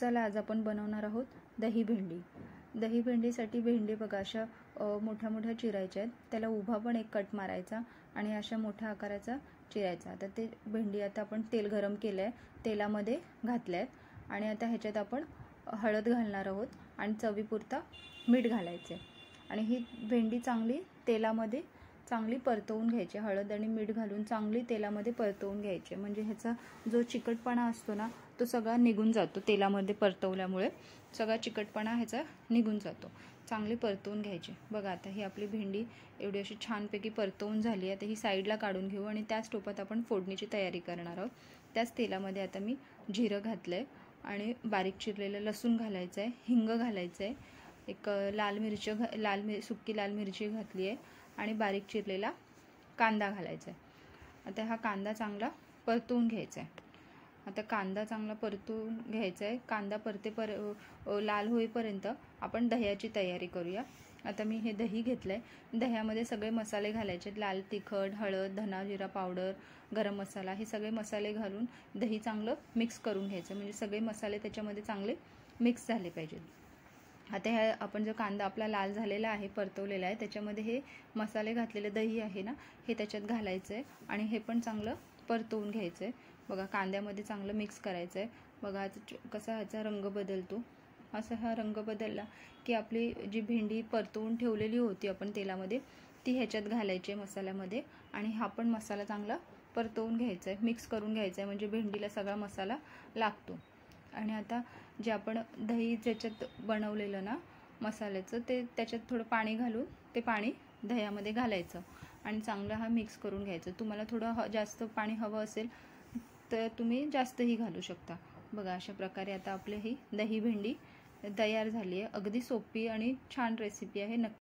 चला आज आपण बनवणार आहोत दही भेंडी। दही भेंडीसाठी भेंडी बघा अशा मोठ्या मोठ्या चिरायच्या आहेत, त्याला उभा पण एक कट मारायचा आणि अशा मोठ्या आकाराचा चिरायचा। आता ते भेंडी आता आपण तेल गरम केलंय, तेलामध्ये घातलंय आणि आता ह्याच्यात आपण हळद घालणार आहोत आणि चवीपुरता मीठ घालायचे आणि ही भेंडी चांगली तेलामध्ये चांगली परतवून घ्यायची। हळद आणि मीठ घालून चांगली तेलामध्ये परतवून घ्यायचे, म्हणजे ह्याचा जो चिकटपणा असतो ना तो सगळा निघून जातो। तेलामध्ये परतवल्यामुळे सगळा चिकटपणा ह्याचा निघून जातो। चांगली परतवून घ्यायची। बघा आता ही आपली भेंडी एवढी अशी छानपैकी परतवून झाली आहे। आता ही साईडला काढून घेऊ आणि त्याच टोपात आपण फोडणीची तयारी करणार आहोत। त्याच तेलामध्ये आता मी जिरं घातलंय आणि बारीक चिरलेलं लसूण घालायचं आहे, हिंग घालायचं आहे, एक सुकी लाल मिरची घातली आहे आणि बारीक चिरलेला कांदा घालायचा आहे। आता हा कांदा चांगला परतवून घ्यायचा आहे। आता कांदा चांगला परतवून घ्यायचा आहे। कांदा लाल होईपर्यंत आपण दह्याची तयारी करूया। आता मी हे दही घेतलंय, दह्यामध्ये सगळे मसाले घालायचे, लाल तिखट, हळद, धना जिरा पावडर, गरम मसाला, हे सगळे मसाले घालून दही चांगलं मिक्स करून घ्यायचं, म्हणजे सगळे मसाले त्याच्यामध्ये चांगले मिक्स झाले पाहिजेत। आता ह्या आपण जो कांदा आपला लाल झालेला आहे, परतवलेला आहे, त्याच्यामध्ये हे मसाले घातलेले दही आहे ना हे त्याच्यात घालायचं आहे आणि हे पण चांगलं परतवून घ्यायचं आहे। बघा कांद्यामध्ये चांगलं मिक्स करायचं आहे। बघा कसा ह्याचा रंग बदलतो, असा हा रंग बदलला की आपली जी भेंडी परतवून ठेवलेली होती आपण तेलामध्ये ती ह्याच्यात घालायची मसाल्यामध्ये आणि हा पण मसाला चांगला परतवून घ्यायचा आहे, मिक्स करून घ्यायचा आहे, म्हणजे भेंडीला सगळा मसाला लागतो। आणि आता जे आपण दही ज्याच्यात बनवलेलं ना मसाल्याचं ते त्याच्यात थोडं पाणी घालून ते पाणी दह्यामध्ये घालायचं आणि चांगलं हा मिक्स करून घ्यायचं। तुम्हाला थोडं जास्त पाणी हवं असेल तर तुम्ही जास्तही घालू शकता। बघा अशा प्रकारे आता आपली ही दही भेंडी तयार झाली आहे। अगदी सोपी आणि छान रेसिपी आहे।